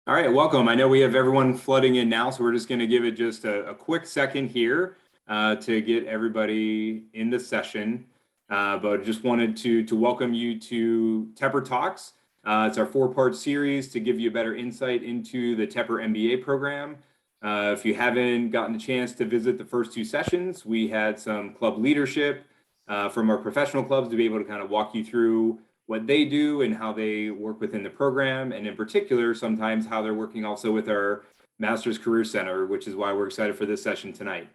All right, welcome. I know we have everyone flooding in now, so we're just going to give it just a quick second here to get everybody in the session. But just wanted to welcome you to Tepper Talks. It's our four-part series to give you a better insight into the Tepper MBA program. If you haven't gotten a chance to visit the first two sessions, we had some club leadership from our professional clubs to be able to kind of walk you through what they do and how they work within the program, and in particular, sometimes how they're working also with our Master's Career Center, which is why we're excited for this session tonight.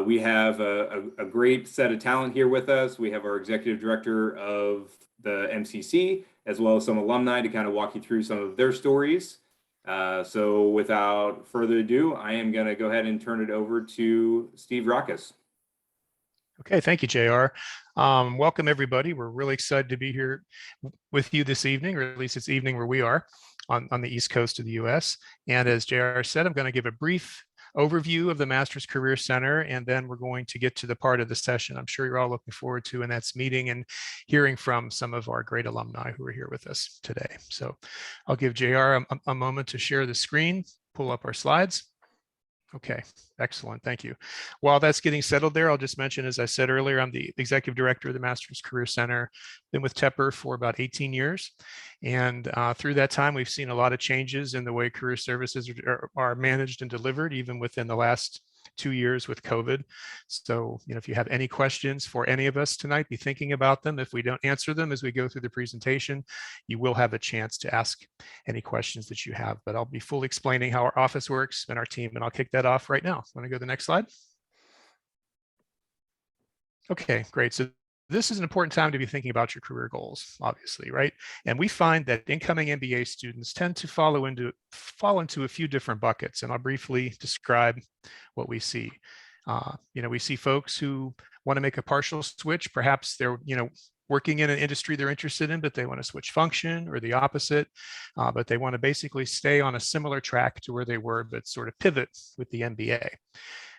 We have a great set of talent here with us. We have our executive director of the MCC, as well as some alumni to kind of walk you through some of their stories. So without further ado, I am going to go ahead and turn it over to Steve Rackus. Okay, thank you, JR. Welcome, everybody. We're really excited to be here with you this evening, or at least it's evening where we are on the East Coast of the US. And as JR said, I'm going to give a brief overview of the Master's Career Center, and then we're going to get to the part of the session I'm sure you're all looking forward to, and that's meeting and hearing from some of our great alumni who are here with us today. So I'll give JR a moment to share the screen, pull up our slides. Okay, excellent. Thank you. While that's getting settled there, I'll just mention, as I said earlier, I'm the executive director of the Master's Career Center. Been with Tepper for about 18 years. And through that time, we've seen a lot of changes in the way career services are managed and delivered, even within the last 2 years with COVID. So, if you have any questions for any of us tonight, be thinking about them. If we don't answer them as we go through the presentation, you will have a chance to ask any questions that you have. But I'll be fully explaining how our office works and our team, and I'll kick that off right now. Want to go to the next slide? Okay, great. So this is an important time to be thinking about your career goals, obviously, right? And we find that incoming MBA students tend to fall into a few different buckets, and I'll briefly describe what we see. We see folks who want to make a partial switch. Perhaps they're, working in an industry they're interested in, but they want to switch function, or the opposite, but they want to basically stay on a similar track to where they were, but sort of pivot with the MBA.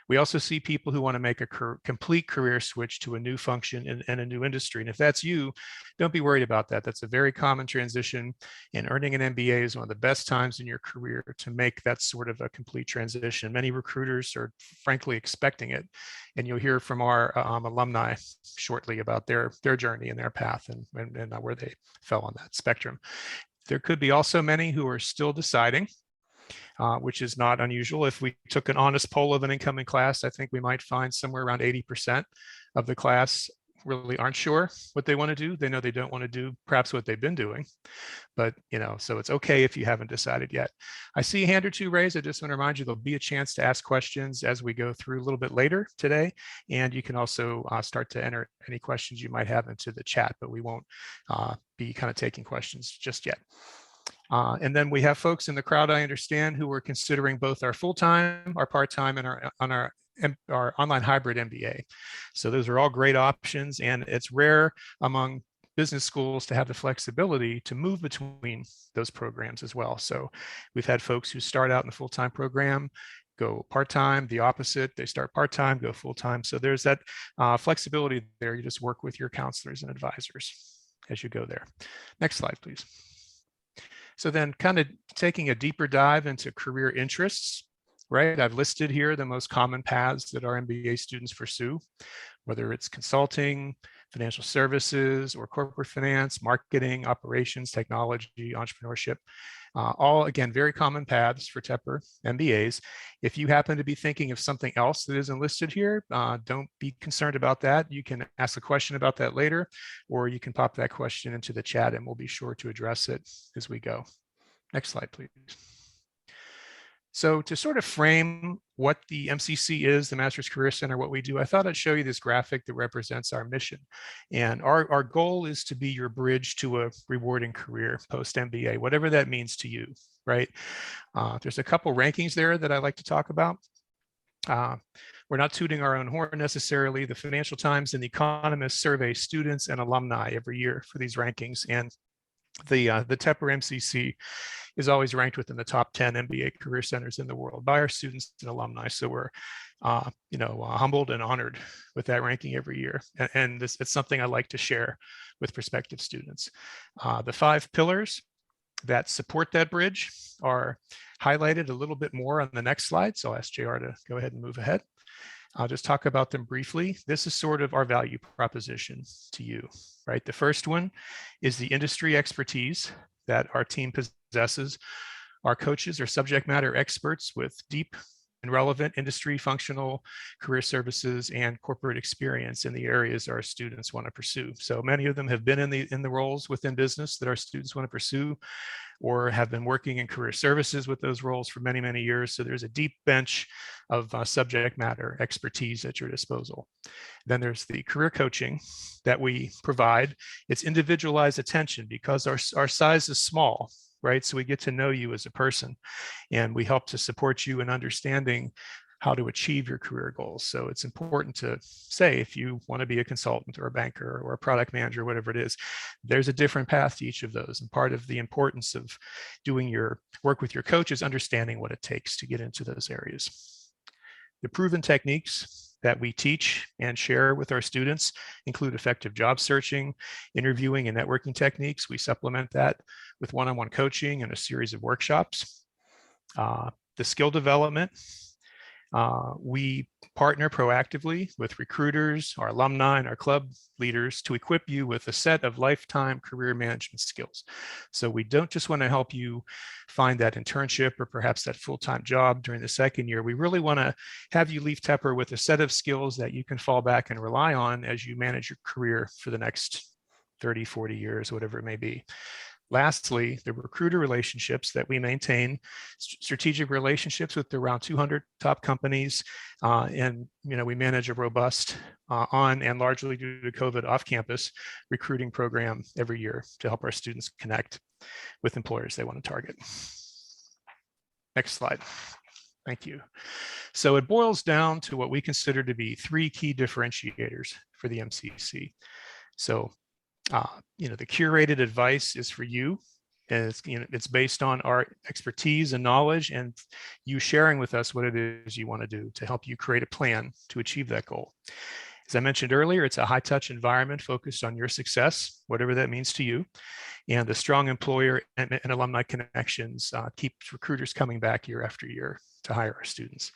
We also see people who want to make a complete career switch to a new function in a new industry. And if that's you, don't be worried about that. That's a very common transition, and earning an MBA is one of the best times in your career to make that sort of a complete transition. Many recruiters are frankly expecting it, and you'll hear from our alumni shortly about their journey and their path and where they fell on that spectrum. There could be also many who are still deciding, which is not unusual. If we took an honest poll of an incoming class, I think we might find somewhere around 80% of the class really aren't sure what they want to do. They know they don't want to do perhaps what they've been doing, but so it's okay if you haven't decided yet. I see a hand or two raised. I just want to remind you there'll be a chance to ask questions as we go through a little bit later today, and you can also start to enter any questions you might have into the chat, but we won't be kind of taking questions just yet. And then we have folks in the crowd, I understand, who are considering both our full-time, our part-time, and our online hybrid MBA. So those are all great options, and it's rare among business schools to have the flexibility to move between those programs as well. So we've had folks who start out in a full-time program, go part-time, the opposite, they start part-time, go full-time. So there's that flexibility there. You just work with your counselors and advisors as you go there. Next slide, please. So then kind of taking a deeper dive into career interests, right? I've listed here the most common paths that our MBA students pursue, whether it's consulting, financial services, or corporate finance, marketing, operations, technology, entrepreneurship. All, again, very common paths for Tepper MBAs. If you happen to be thinking of something else that isn't listed here, don't be concerned about that. You can ask a question about that later, or you can pop that question into the chat and we'll be sure to address it as we go. Next slide, please. So to sort of frame what the MCC is, the Master's Career Center, what we do, I thought I'd show you this graphic that represents our mission. And our goal is to be your bridge to a rewarding career post-MBA, whatever that means to you, right? There's a couple rankings there that I like to talk about. We're not tooting our own horn necessarily. The Financial Times and The Economist survey students and alumni every year for these rankings. And the Tepper MCC is always ranked within the top 10 MBA career centers in the world by our students and alumni. So we're, humbled and honored with that ranking every year. And it's something I like to share with prospective students. The 5 pillars that support that bridge are highlighted a little bit more on the next slide. So I'll ask JR to go ahead and move ahead. I'll just talk about them briefly. This is sort of our value proposition to you, right? The first one is the industry expertise that our team possesses. Our coaches are subject matter experts with deep and relevant industry, functional, career services, and corporate experience in the areas our students want to pursue. So many of them have been in the roles within business that our students want to pursue, or have been working in career services with those roles for many, many years. So there's a deep bench of subject matter expertise at your disposal. Then there's the career coaching that we provide. It's individualized attention because our size is small, right? So we get to know you as a person, and we help to support you in understanding how to achieve your career goals. So it's important to say, if you want to be a consultant or a banker or a product manager, whatever it is, there's a different path to each of those. And part of the importance of doing your work with your coach is understanding what it takes to get into those areas. The proven techniques that we teach and share with our students include effective job searching, interviewing, and networking techniques. We supplement that with one-on-one coaching and a series of workshops. The skill development, we partner proactively with recruiters, our alumni, and our club leaders to equip you with a set of lifetime career management skills. So we don't just want to help you find that internship or perhaps that full-time job during the second year. We really want to have you leave Tepper with a set of skills that you can fall back and rely on as you manage your career for the next 30, 40 years, whatever it may be. Lastly, the recruiter relationships that we maintain, strategic relationships with around 200 top companies, and we manage a robust on and largely due to COVID off-campus recruiting program every year to help our students connect with employers they want to target. Next slide. Thank you. So it boils down to what we consider to be three key differentiators for the MCC. So the curated advice is for you. And it's based on our expertise and knowledge, and you sharing with us what it is you want to do to help you create a plan to achieve that goal. As I mentioned earlier, it's a high-touch environment focused on your success, whatever that means to you. And the strong employer and alumni connections keeps recruiters coming back year after year to hire our students.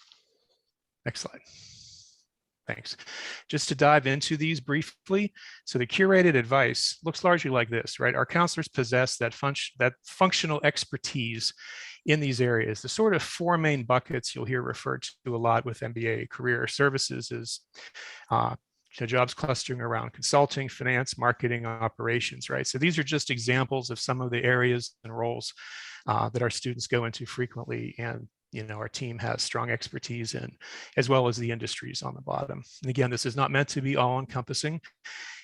Next slide. Thanks. Just to dive into these briefly. So the curated advice looks largely like this, right? Our counselors possess that functional expertise in these areas. The sort of four main buckets you'll hear referred to a lot with MBA career services is jobs clustering around consulting, finance, marketing, operations, right? So these are just examples of some of the areas and roles that our students go into frequently, and our team has strong expertise in, as well as the industries on the bottom. And again, this is not meant to be all encompassing.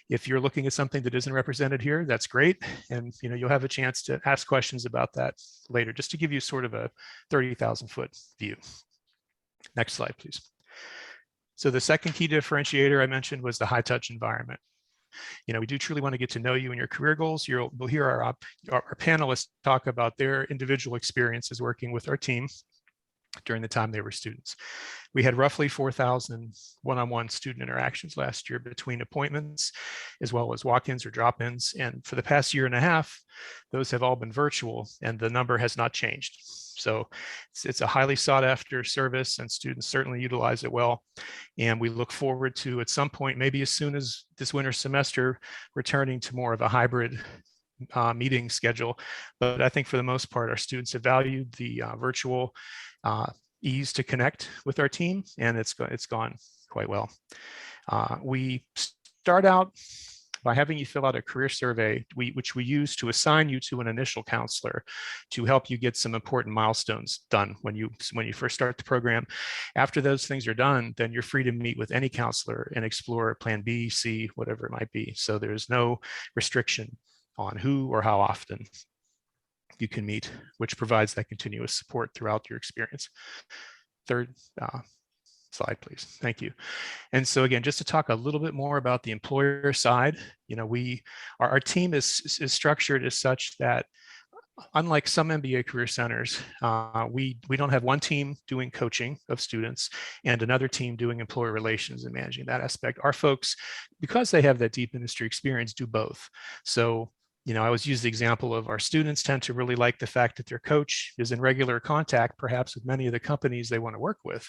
If you're looking at something that isn't represented here, that's great. And you'll have a chance to ask questions about that later, just to give you sort of a 30,000 foot view. Next slide, please. So the second key differentiator I mentioned was the high touch environment. We do truly want to get to know you and your career goals. We'll hear our panelists talk about their individual experiences working with our team during the time they were students. We had roughly 4,000 one-on-one student interactions last year between appointments, as well as walk-ins or drop-ins. And for the past year and a half, those have all been virtual, and the number has not changed. So it's a highly sought after service, and students certainly utilize it well. And we look forward to, at some point, maybe as soon as this winter semester, returning to more of a hybrid meeting schedule. But I think for the most part, our students have valued the virtual ease to connect with our team, and it's gone quite well. We start out by having you fill out a career survey, which we use to assign you to an initial counselor to help you get some important milestones done when you first start the program. After those things are done, then you're free to meet with any counselor and explore plan B, C, whatever it might be. So there's no restriction on who or how often you can meet, which provides that continuous support throughout your experience. Third slide, please. Thank you. And so again, just to talk a little bit more about the employer side, our team is structured as such that, unlike some MBA career centers, we don't have one team doing coaching of students and another team doing employer relations and managing that aspect. Our folks, because they have that deep industry experience, do both. So I always use the example of our students tend to really like the fact that their coach is in regular contact, perhaps with many of the companies they want to work with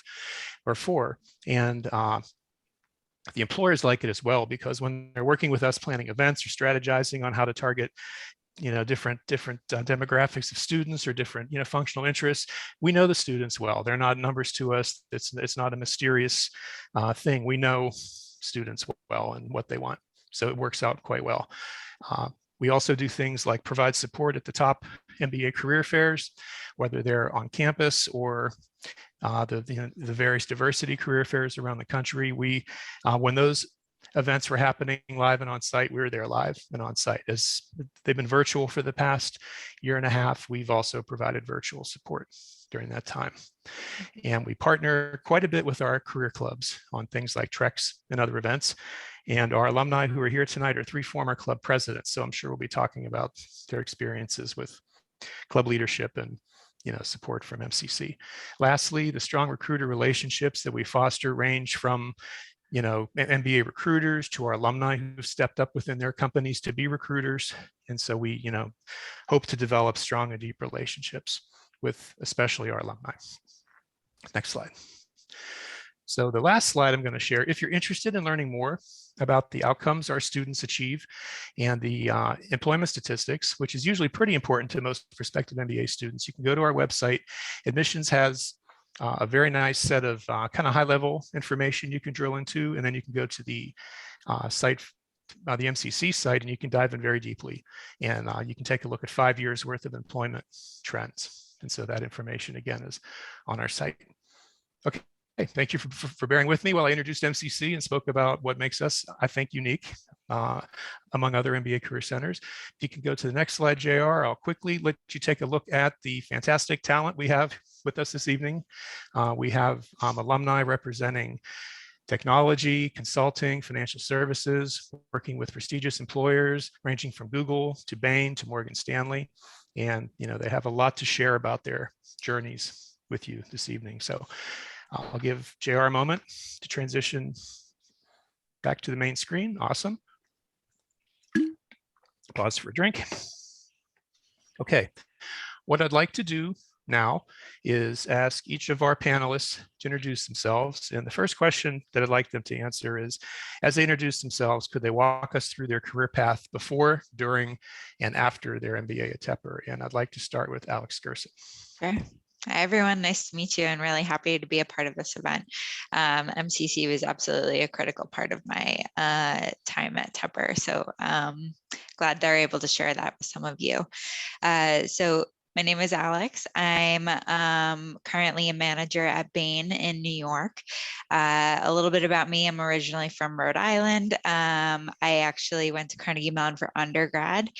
or for. And the employers like it as well, because when they're working with us planning events or strategizing on how to target different demographics of students or different functional interests, we know the students well. They're not numbers to us. It's not a mysterious thing. We know students well and what they want, so it works out quite well. We also do things like provide support at the top MBA career fairs, whether they're on campus or the various diversity career fairs around the country. When those events were happening live and on site, we were there live and on site. As they've been virtual for the past year and a half, we've also provided virtual support during that time. And we partner quite a bit with our career clubs on things like treks and other events. And our alumni who are here tonight are 3 former club presidents. So I'm sure we'll be talking about their experiences with club leadership and support from MCC. Lastly, the strong recruiter relationships that we foster range from MBA recruiters to our alumni who stepped up within their companies to be recruiters. And so we hope to develop strong and deep relationships with especially our alumni. Next slide. So the last slide I'm going to share, if you're interested in learning more about the outcomes our students achieve and the employment statistics, which is usually pretty important to most prospective MBA students, you can go to our website. Admissions has a very nice set of kind of high level information you can drill into, and then you can go to the site, the MCC site, and you can dive in very deeply. And you can take a look at 5 years worth of employment trends. And so that information again is on our site. Okay. Thank you for bearing with me while I introduced MCC and spoke about what makes us, I think, unique among other MBA career centers. If you can go to the next slide, JR, I'll quickly let you take a look at the fantastic talent we have with us this evening. We have alumni representing technology, consulting, financial services, working with prestigious employers ranging from Google to Bain to Morgan Stanley. And they have a lot to share about their journeys with you this evening. So I'll give JR a moment to transition back to the main screen. Awesome. Pause for a drink. Okay, what I'd like to do now is ask each of our panelists to introduce themselves. And the first question that I'd like them to answer is, as they introduce themselves, could they walk us through their career path before, during, and after their MBA at Tepper? And I'd like to start with Alex Gerson. Sure. Hi, everyone. Nice to meet you and really happy to be a part of this event. MCC was absolutely a critical part of my time at Tepper. So glad they're able to share that with some of you. So my name is Alex. I'm currently a manager at Bain in New York. A little bit about me, I'm originally from Rhode Island. I actually went to Carnegie Mellon for undergrad,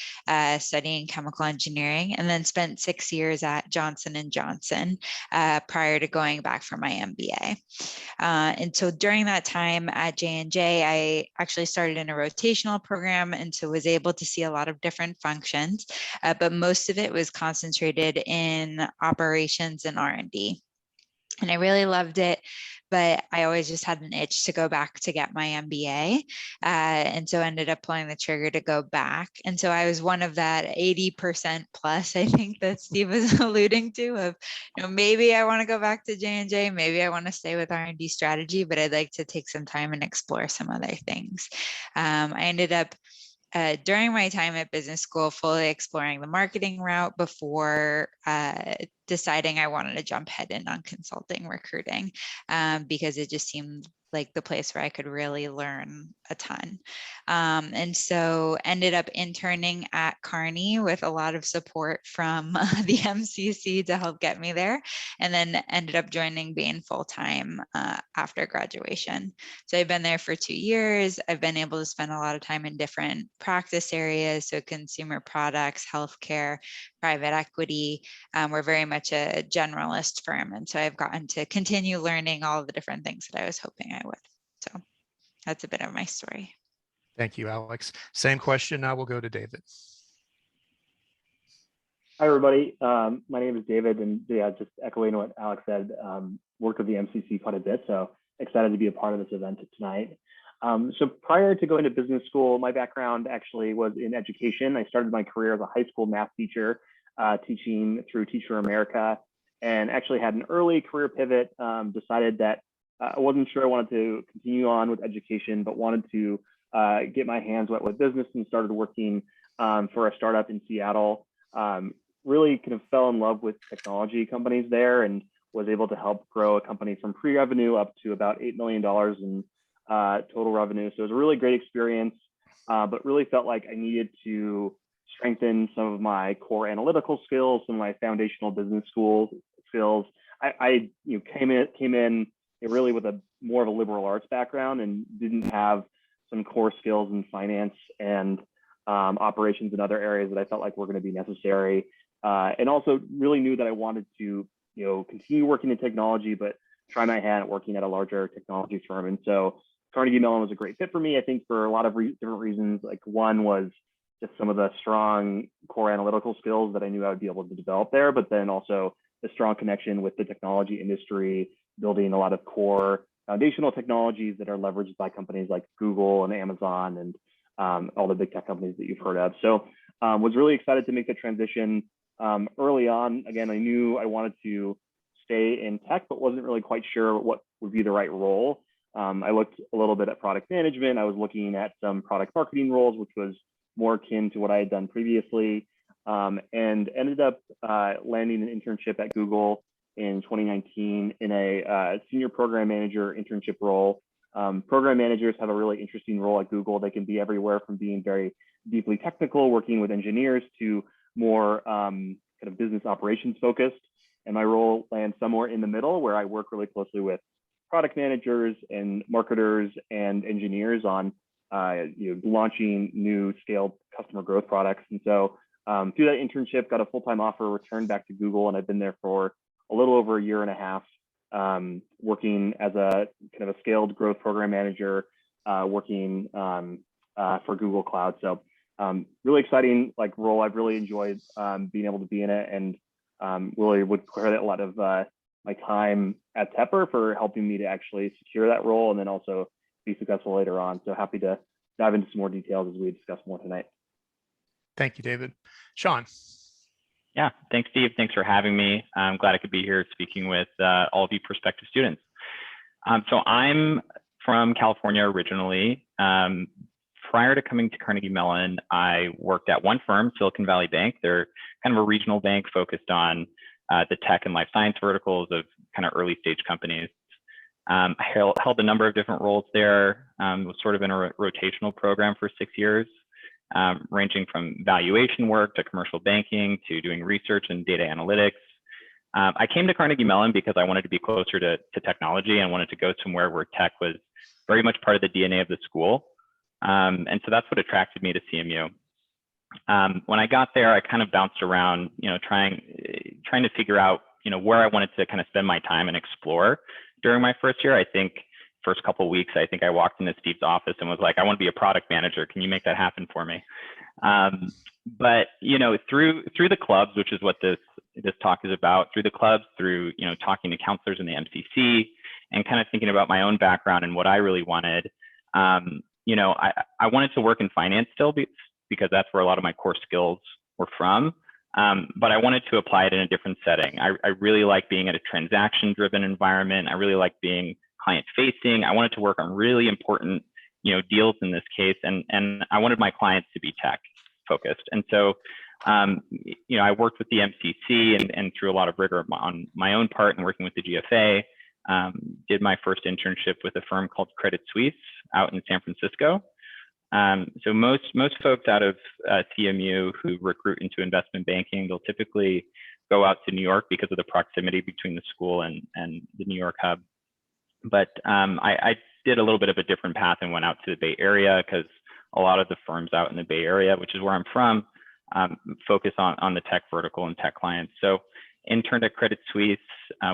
studying chemical engineering, and then spent 6 years at Johnson & Johnson prior to going back for my MBA. And so during that time at J&J, I actually started in a rotational program, and so was able to see a lot of different functions, but most of it was concentrated in operations and R&D. And I really loved it, but I always just had an itch to go back to get my MBA. And so ended up pulling the trigger to go back. And so I was one of that 80% plus, I think that Steve was alluding to, of, maybe I want to go back to J&J, maybe I want to stay with R&D strategy, but I'd like to take some time and explore some other things. I ended up during my time at business school, fully exploring the marketing route before deciding I wanted to jump head in on consulting recruiting, because it just seemed like the place where I could really learn a ton. And so ended up interning at Carney with a lot of support from the MCC to help get me there, and then ended up joining Bain full-time after graduation. So I've been there for 2 years. I've been able to spend a lot of time in different practice areas, so consumer products, healthcare, private equity. We're very much a generalist firm, and so I've gotten to continue learning all of the different things that I was hoping I would. So that's a bit of my story. Thank you, Alex. Same question. Now we'll go to David. Hi, everybody. My name is David, and yeah, just echoing what Alex said, worked with the MCC quite a bit, so excited to be a part of this event tonight. So prior to going to business school, my background actually was in education. I started my career as a high school math teacher, teaching through Teacher America, and actually had an early career pivot, decided that I wasn't sure I wanted to continue on with education, but wanted to get my hands wet with business and started working for a startup in Seattle. Really kind of fell in love with technology companies there and was able to help grow a company from pre-revenue up to about $8 million in total revenue. So it was a really great experience, but really felt like I needed to strengthen some of my core analytical skills, some of my foundational business school skills. I came in really with a more of a liberal arts background and didn't have some core skills in finance and operations and other areas that I felt like were going to be necessary. And also really knew that I wanted to, continue working in technology, but try my hand at working at a larger technology firm. And so Carnegie Mellon was a great fit for me, I think, for a lot of different reasons. Like one was just some of the strong core analytical skills that I knew I would be able to develop there, but then also the strong connection with the technology industry, building a lot of core foundational technologies that are leveraged by companies like Google and Amazon and all the big tech companies that you've heard of. So was really excited to make the transition early on. Again, I knew I wanted to stay in tech, but wasn't really quite sure what would be the right role. I looked a little bit at product management. I was looking at some product marketing roles, which was more akin to what I had done previously, and ended up landing an internship at Google in 2019 in a senior program manager internship role. Program managers have a really interesting role at Google. They can be everywhere from being very deeply technical, working with engineers, to more kind of business operations focused. And my role lands somewhere in the middle, where I work really closely with product managers and marketers and engineers on launching new scaled customer growth products. And so through that internship, got a full-time offer, returned back to Google, and I've been there for a little over a year and a half, working as a kind of a scaled growth program manager, working for Google Cloud. So really exciting role. I've really enjoyed being able to be in it, and really would credit a lot of my time at Tepper for helping me to actually secure that role and then also be successful later on. So happy to dive into some more details as we discuss more tonight. Thank you, David. Sean. Yeah, thanks, Steve. Thanks for having me. I'm glad I could be here speaking with all of you prospective students. So I'm from California originally. Prior to coming to Carnegie Mellon, I worked at one firm, Silicon Valley Bank. They're kind of a regional bank focused on the tech and life science verticals of kind of early stage companies. I held a number of different roles there, was sort of in a rotational program for 6 years, ranging from valuation work to commercial banking to doing research and data analytics. I came to Carnegie Mellon because I wanted to be closer to technology and wanted to go somewhere where tech was very much part of the DNA of the school. And so that's what attracted me to CMU. When I got there, I kind of bounced around, trying to figure out, where I wanted to kind of spend my time and explore during my first year. I think first couple of weeks, I think I walked into Steve's office and was like, I want to be a product manager. Can you make that happen for me? But, through the clubs, which is what this talk is about, through the clubs, through, talking to counselors in the MCC and kind of thinking about my own background and what I really wanted, I wanted to work in finance still because that's where a lot of my core skills were from. But I wanted to apply it in a different setting. I really like being at a transaction-driven environment. I really like being client-facing. I wanted to work on really important, deals in this case, and I wanted my clients to be tech-focused. And so, I worked with the MCC and through a lot of rigor on my own part and working with the GFA. Did my first internship with a firm called Credit Suisse out in San Francisco. So most folks out of CMU who recruit into investment banking, they'll typically go out to New York because of the proximity between the school and the New York hub. But I did a little bit of a different path and went out to the Bay Area because a lot of the firms out in the Bay Area, which is where I'm from, focus on the tech vertical and tech clients. So interned at Credit Suisse,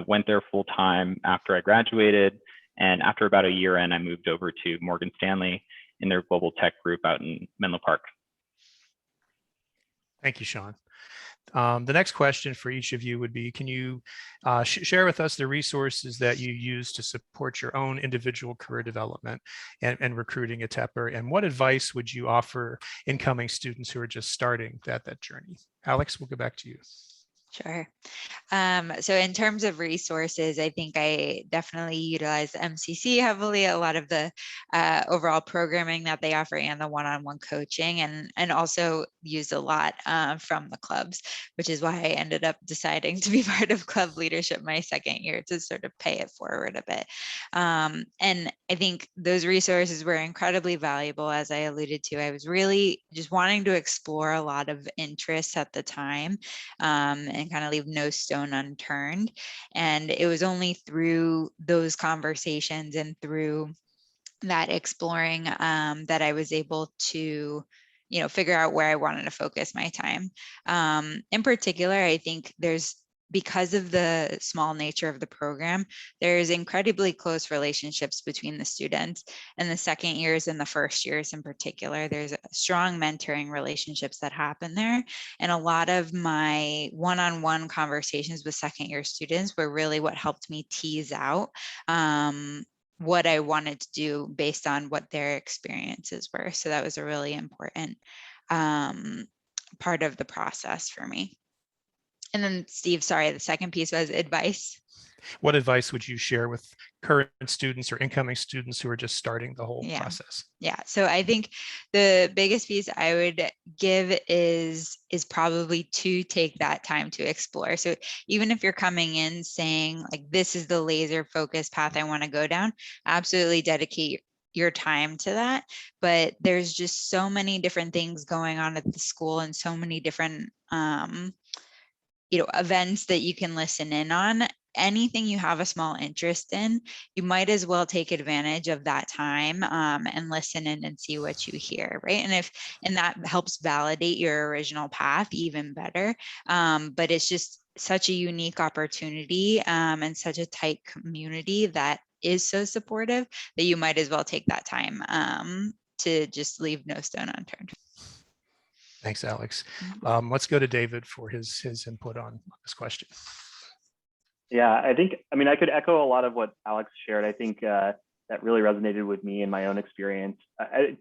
went there full time after I graduated. And after about a year in, I moved over to Morgan Stanley in their global tech group out in Menlo Park. Thank you, Sean. The next question for each of you would be, can you share with us the resources that you use to support your own individual career development and recruiting at Tepper? And what advice would you offer incoming students who are just starting that journey? Alex, we'll go back to you. Sure. So in terms of resources, I think I definitely utilize MCC heavily, a lot of the overall programming that they offer and the one-on-one coaching, and also use a lot from the clubs, which is why I ended up deciding to be part of club leadership my second year to sort of pay it forward a bit. And I think those resources were incredibly valuable. As I alluded to, I was really just wanting to explore a lot of interests at the time, and kind of leave no stone unturned. And it was only through those conversations and through that exploring that I was able to, figure out where I wanted to focus my time. In particular, I think because of the small nature of the program, there's incredibly close relationships between the students, and the second years and the first years in particular. There's strong mentoring relationships that happen there. And a lot of my one-on-one conversations with second year students were really what helped me tease out what I wanted to do based on what their experiences were. So that was a really important part of the process for me. And then Steve, sorry, the second piece was advice. What advice would you share with current students or incoming students who are just starting the whole process? Yeah, so I think the biggest piece I would give is probably to take that time to explore. So even if you're coming in saying like, this is the laser focused path I want to go down, absolutely dedicate your time to that. But there's just so many different things going on at the school and so many different events that you can listen in on. Anything you have a small interest in, you might as well take advantage of that time and listen in and see what you hear, right? And that helps validate your original path even better. But it's just such a unique opportunity and such a tight community that is so supportive that you might as well take that time to just leave no stone unturned. Thanks, Alex. Let's go to David for his input on this question. Yeah, I could echo a lot of what Alex shared. I think that really resonated with me in my own experience.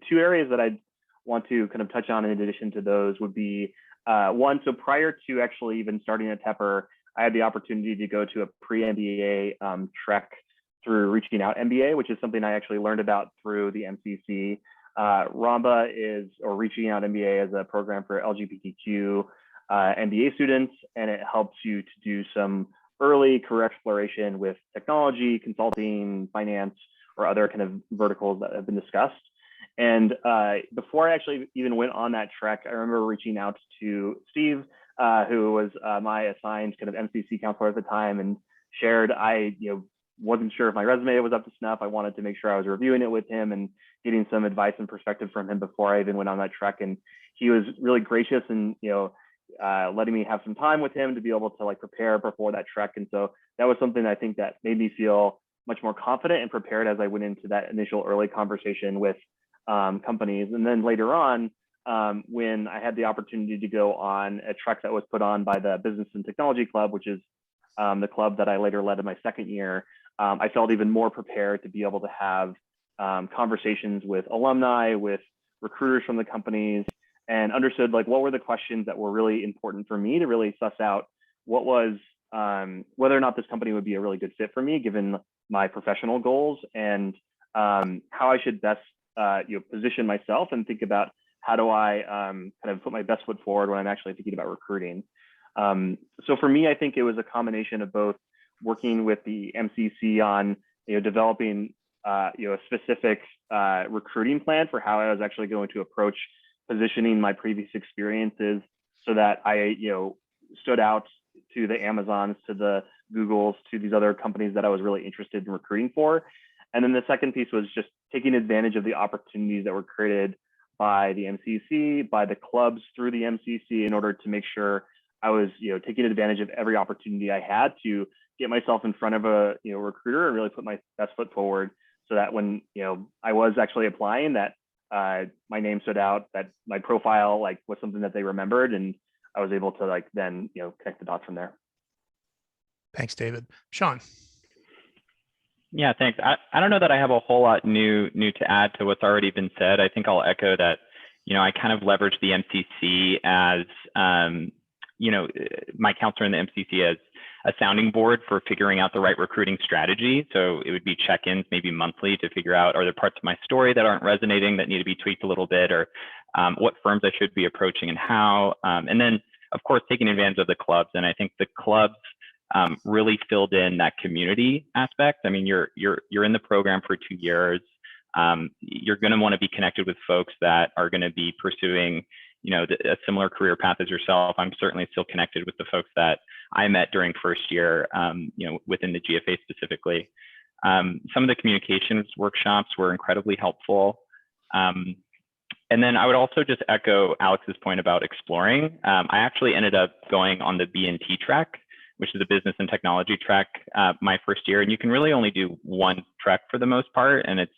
Two areas that I'd want to kind of touch on in addition to those would be one, so prior to actually even starting at Tepper, I had the opportunity to go to a pre-MBA trek through Reaching Out MBA, which is something I actually learned about through the MCC. RAMBA or Reaching Out MBA is a program for LGBTQ MBA students, and it helps you to do some early career exploration with technology, consulting, finance, or other kind of verticals that have been discussed. And before I actually even went on that trek, I remember reaching out to Steve, who was my assigned kind of MCC counselor at the time, and shared I wasn't sure if my resume was up to snuff. I wanted to make sure I was reviewing it with him and getting some advice and perspective from him before I even went on that trek. And he was really gracious and letting me have some time with him to be able to like prepare before that trek. And so that was something I think that made me feel much more confident and prepared as I went into that initial early conversation with companies. And then later on, when I had the opportunity to go on a trek that was put on by the Business and Technology Club, which is the club that I later led in my second year, I felt even more prepared to be able to have conversations with alumni, with recruiters from the companies, and understood like what were the questions that were really important for me to really suss out what was whether or not this company would be a really good fit for me given my professional goals, and how I should best position myself and think about how do I kind of put my best foot forward when I'm actually thinking about recruiting. So for me, I think it was a combination of both working with the MCC on developing a specific recruiting plan for how I was actually going to approach positioning my previous experiences so that I stood out to the Amazons, to the Googles, to these other companies that I was really interested in recruiting for. And then the second piece was just taking advantage of the opportunities that were created by the MCC, by the clubs through the MCC, in order to make sure I was taking advantage of every opportunity I had to get myself in front of a recruiter and really put my best foot forward, so that when I was actually applying, that my name stood out, that my profile was something that they remembered, and I was able to like then, connect the dots from there. Thanks, David. Sean. Yeah, thanks. I don't know that I have a whole lot new to add to what's already been said. I think I'll echo that, I kind of leverage the MCC as, my counselor in the MCC as a sounding board for figuring out the right recruiting strategy. So it would be check-ins maybe monthly to figure out, are there parts of my story that aren't resonating that need to be tweaked a little bit, or what firms I should be approaching and how. And then, of course, taking advantage of the clubs. And I think the clubs really filled in that community aspect. I mean, you're in the program for 2 years. You're going to want to be connected with folks that are going to be pursuing, a similar career path as yourself. I'm certainly still connected with the folks that I met during first year, within the GFA specifically. Some of the communications workshops were incredibly helpful. And then I would also just echo Alex's point about exploring. I actually ended up going on the B&T track, which is a business and technology track, my first year. And you can really only do one track for the most part. And it's,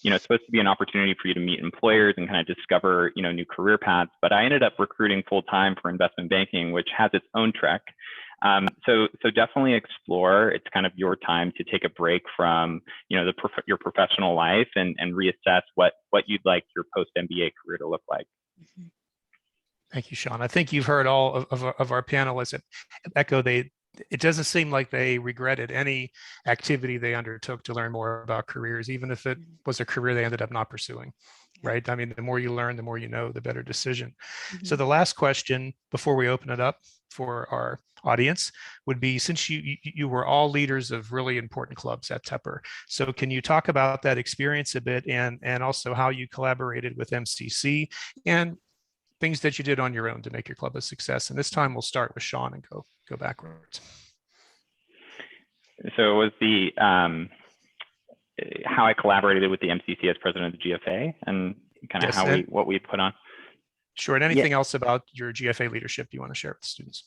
it's supposed to be an opportunity for you to meet employers and kind of discover, new career paths. But I ended up recruiting full time for investment banking, which has its own track. So definitely explore. It's kind of your time to take a break from, your professional life and reassess what you'd like your post MBA career to look like. Thank you, Sean. I think you've heard all of our panelists echo. It doesn't seem like they regretted any activity they undertook to learn more about careers, even if it was a career they ended up not pursuing, right? I mean, the more you learn, the more you know, the better decision. So the last question before we open it up for our audience would be, since you were all leaders of really important clubs at Tepper, so can you talk about that experience a bit, and also how you collaborated with MCC and things that you did on your own to make your club a success? And this time we'll start with Sean and go backwards. So it was the how I collaborated with the MCC as president of the GFA, and kind of what we put on. Sure. And anything else about your GFA leadership you want to share with the students?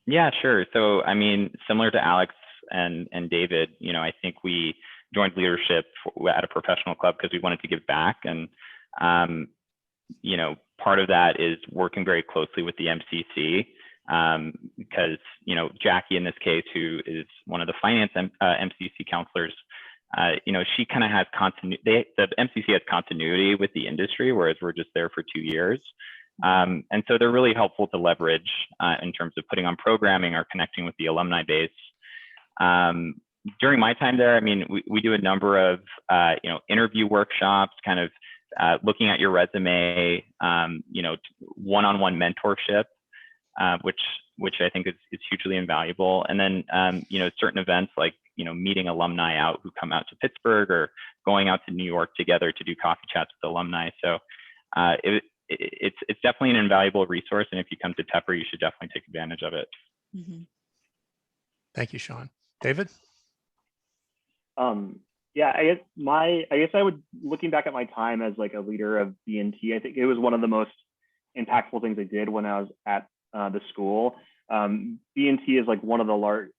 Yeah, sure. So I mean, similar to Alex and David, I think we joined leadership at a professional club because we wanted to give back, and part of that is working very closely with the MCC, because, Jackie in this case, who is one of the finance MCC counselors, she kind of has continuity. The MCC has continuity with the industry, whereas we're just there for 2 years. And so they're really helpful to leverage in terms of putting on programming or connecting with the alumni base. During my time there, I mean, we do a number of, interview workshops, kind of looking at your resume, one-on-one mentorship, which I think is hugely invaluable. And then, certain events like, meeting alumni out who come out to Pittsburgh, or going out to New York together to do coffee chats with alumni. So it's definitely an invaluable resource. And if you come to Tepper, you should definitely take advantage of it. Thank you, Sean. David? Yeah, I guess I would, looking back at my time as like a leader of B&T, I think it was one of the most impactful things I did when I was at the school. B&T is like one of the largest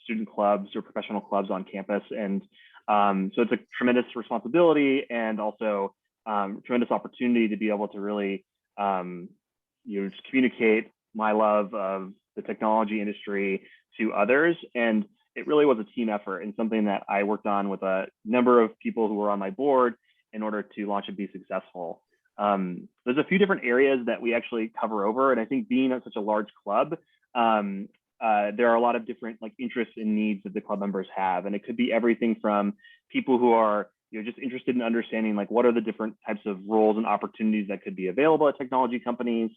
student clubs or professional clubs on campus, and so it's a tremendous responsibility and also tremendous opportunity to be able to really just communicate my love of the technology industry to others. And it really was a team effort, and something that I worked on with a number of people who were on my board in order to launch and be successful. There's a few different areas that we actually cover over, and I think being at such a large club, there are a lot of different like interests and needs that the club members have, and it could be everything from people who are just interested in understanding like what are the different types of roles and opportunities that could be available at technology companies,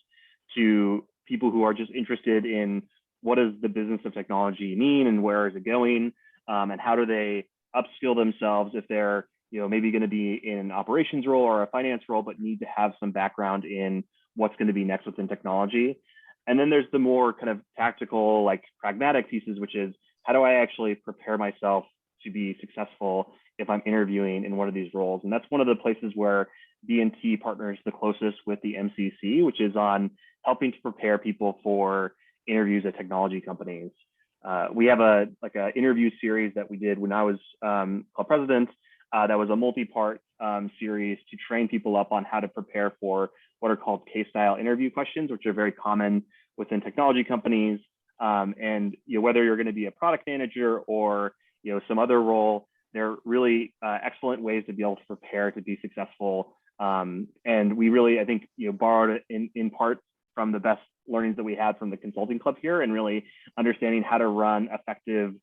to people who are just interested in what does the business of technology mean and where is it going, and how do they upskill themselves if they're maybe going to be in an operations role or a finance role, but need to have some background in what's going to be next within technology. And then there's the more kind of tactical, like pragmatic pieces, which is how do I actually prepare myself to be successful if I'm interviewing in one of these roles? And that's one of the places where B&T partners the closest with the MCC, which is on helping to prepare people for interviews at technology companies. We have a interview series that we did when I was called president. That was a multi-part series to train people up on how to prepare for what are called case style interview questions, which are very common within technology companies. And whether you're going to be a product manager or some other role, they're really excellent ways to be able to prepare to be successful. And we really, I think, borrowed in part from the best learnings that we had from the consulting club here, and really understanding how to run effective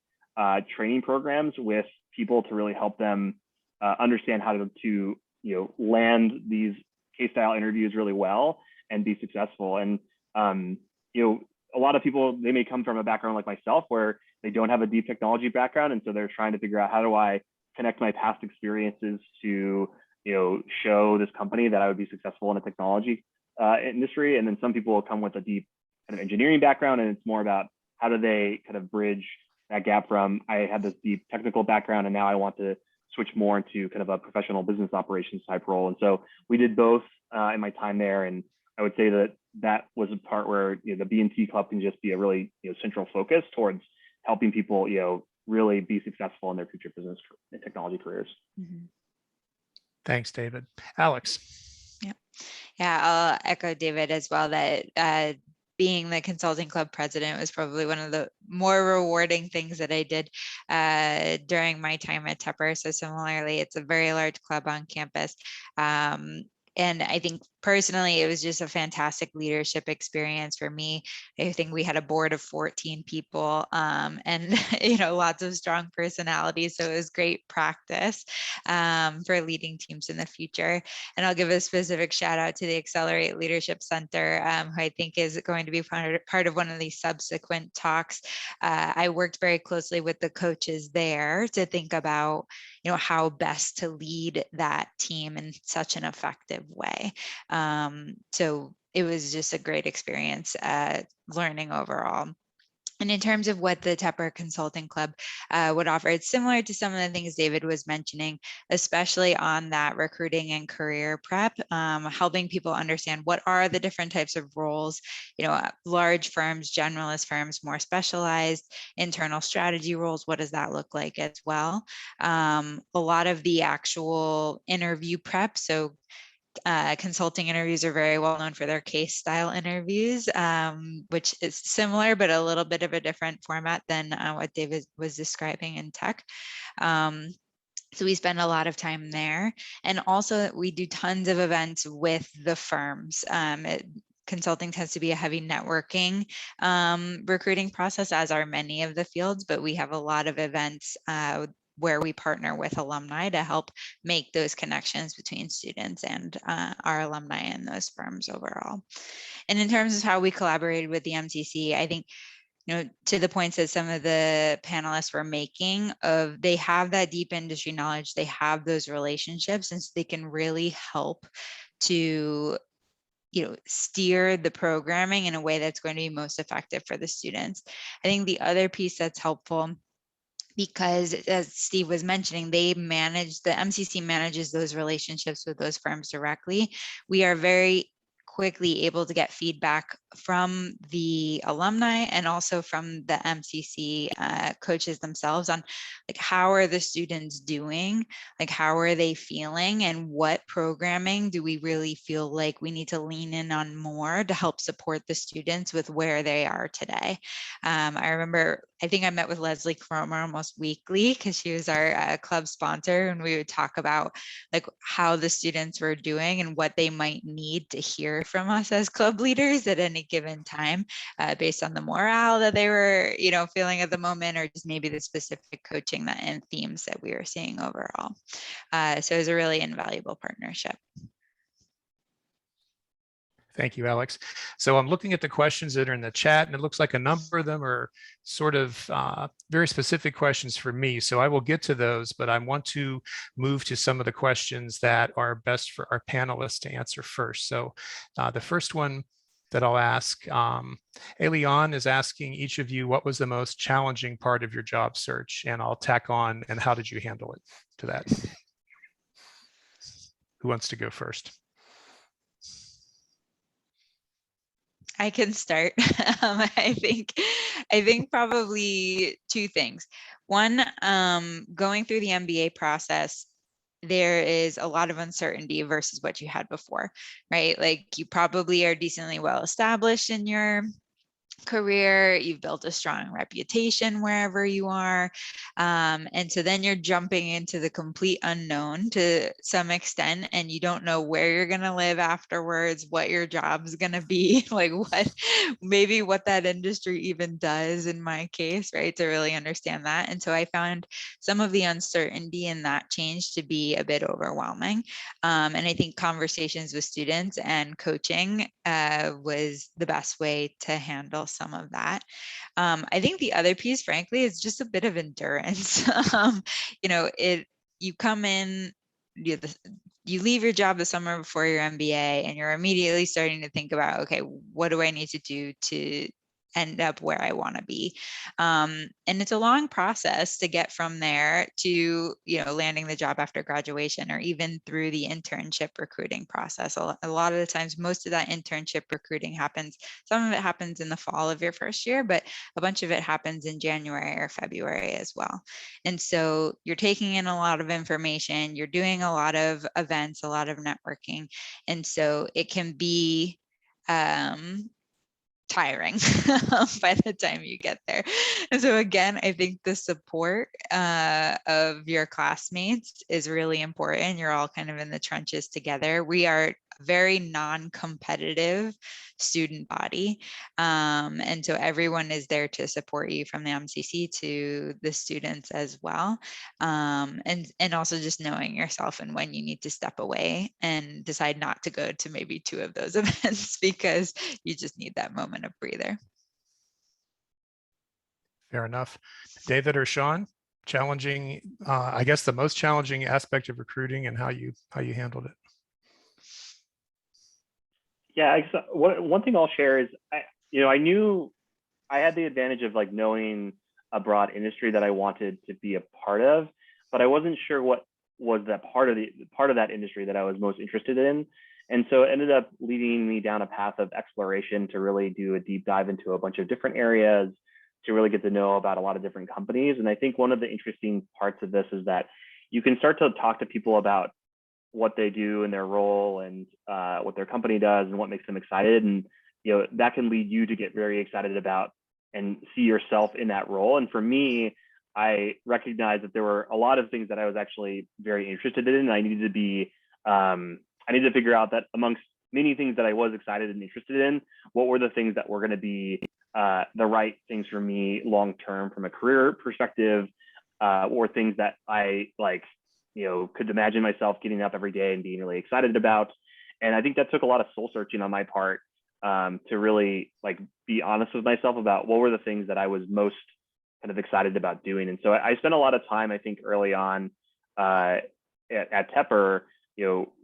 training programs with people to really help them understand how to land these case style interviews really well and be successful. And a lot of people, they may come from a background like myself where they don't have a deep technology background, and so they're trying to figure out, how do I connect my past experiences to show this company that I would be successful in a technology industry. And then some people will come with a deep kind of engineering background, and it's more about how do they kind of bridge that gap from, I had this deep technical background and now I want to switch more into kind of a professional business operations type role. And so we did both in my time there. And I would say that was a part where the B&T Club can just be a really central focus towards helping people really be successful in their future business and technology careers. Mm-hmm. Thanks, David. Alex. Yeah, I'll echo David as well, that being the consulting club president was probably one of the more rewarding things that I did during my time at Tepper. So similarly, it's a very large club on campus. And I think personally, it was just a fantastic leadership experience for me. I think we had a board of 14 people and, lots of strong personalities. So it was great practice for leading teams in the future. And I'll give a specific shout out to the Accelerate Leadership Center, who I think is going to be part of one of these subsequent talks. I worked very closely with the coaches there to think about how best to lead that team in such an effective way. So it was just a great experience learning overall. And in terms of what the Tepper Consulting Club would offer, it's similar to some of the things David was mentioning, especially on that recruiting and career prep, helping people understand what are the different types of roles, large firms, generalist firms, more specialized, internal strategy roles, what does that look like as well? A lot of the actual interview prep, so consulting interviews are very well known for their case style interviews, which is similar, but a little bit of a different format than what David was describing in tech. So we spend a lot of time there. And also we do tons of events with the firms. Consulting tends to be a heavy networking recruiting process, as are many of the fields, but we have a lot of events where we partner with alumni to help make those connections between students and our alumni in those firms overall. And in terms of how we collaborated with the MCC, I think, to the points that some of the panelists were making, of they have that deep industry knowledge, they have those relationships, and so they can really help to steer the programming in a way that's going to be most effective for the students. I think the other piece that's helpful, because as Steve was mentioning, the MCC manages those relationships with those firms directly. We are very quickly able to get feedback from the alumni and also from the MCC coaches themselves on how are the students doing, how are they feeling, and what programming do we really feel like we need to lean in on more to help support the students with where they are today. I remember, I think I met with Leslie Cromer almost weekly because she was our club sponsor, and we would talk about how the students were doing and what they might need to hear from us as club leaders at any given time, based on the morale that they were, feeling at the moment, or just maybe the specific coaching and themes that we were seeing overall. So it was a really invaluable partnership. Thank you, Alex. So I'm looking at the questions that are in the chat, and it looks like a number of them are sort of very specific questions for me. So I will get to those, but I want to move to some of the questions that are best for our panelists to answer first. So the first one that I'll ask, Elian is asking each of you, what was the most challenging part of your job search? And I'll tack on, and how did you handle it to that? Who wants to go first? I can start. I think probably two things. One, going through the MBA process, there is a lot of uncertainty versus what you had before, right? Like you probably are decently well established in your career, you've built a strong reputation wherever you are. And so then you're jumping into the complete unknown to some extent, and you don't know where you're going to live afterwards, what your job's going to be, like maybe what that industry even does in my case, right? To really understand that. And so I found some of the uncertainty in that change to be a bit overwhelming. And I think conversations with students and coaching was the best way to handle some of that. I think the other piece, frankly, is just a bit of endurance. You come in, you leave your job the summer before your MBA, and you're immediately starting to think about, okay, what do I need to do to end up where I want to be? And it's a long process to get from there to, landing the job after graduation, or even through the internship recruiting process. A lot of the times, most of that internship recruiting happens, some of it happens in the fall of your first year, but a bunch of it happens in January or February as well. And so you're taking in a lot of information, you're doing a lot of events, a lot of networking. And so it can be tiring by the time you get there. And so again, I think the support of your classmates is really important. You're all kind of in the trenches together. We are a very non-competitive student body. And so everyone is there to support you, from the MCC to the students as well. And also just knowing yourself and when you need to step away and decide not to go to maybe 2 of those events because you just need that moment of breather. Fair enough. David or Sean, challenging, I guess the most challenging aspect of recruiting and how you handled it. Yeah, one thing I'll share is I knew I had the advantage of like knowing a broad industry that I wanted to be a part of, but I wasn't sure what was that part of that industry that I was most interested in. And so it ended up leading me down a path of exploration to really do a deep dive into a bunch of different areas, to really get to know about a lot of different companies. And I think one of the interesting parts of this is that you can start to talk to people about what they do in their role and what their company does and what makes them excited. And that can lead you to get very excited about and see yourself in that role. And for me, I recognized that there were a lot of things that I was actually very interested in, and I needed to be I need to figure out that amongst many things that I was excited and interested in, what were the things that were going to be the right things for me long term from a career perspective, or things that I could imagine myself getting up every day and being really excited about. And I think that took a lot of soul searching on my part, to really be honest with myself about what were the things that I was most kind of excited about doing. And so I spent a lot of time, I think, early on at Tepper,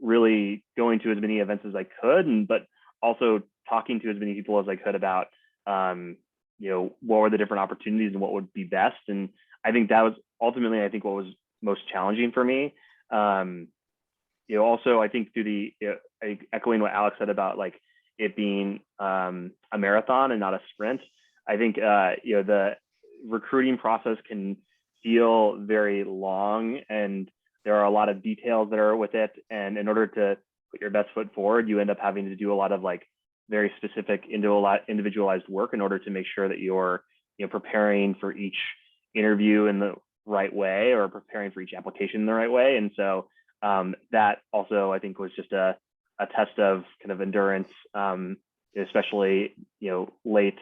really going to as many events as I could, but also talking to as many people as I could about, what were the different opportunities and what would be best. And I think that was ultimately, I think, what was most challenging for me. Also, I think through the echoing what Alex said about it being a marathon and not a sprint. I think the recruiting process can feel very long, and there are a lot of details that are with it. And in order to put your best foot forward, you end up having to do a lot of very specific individualized work in order to make sure that you're preparing for each interview in the right way, or preparing for each application in the right way. And so that also, I think, was just a test of kind of endurance, especially late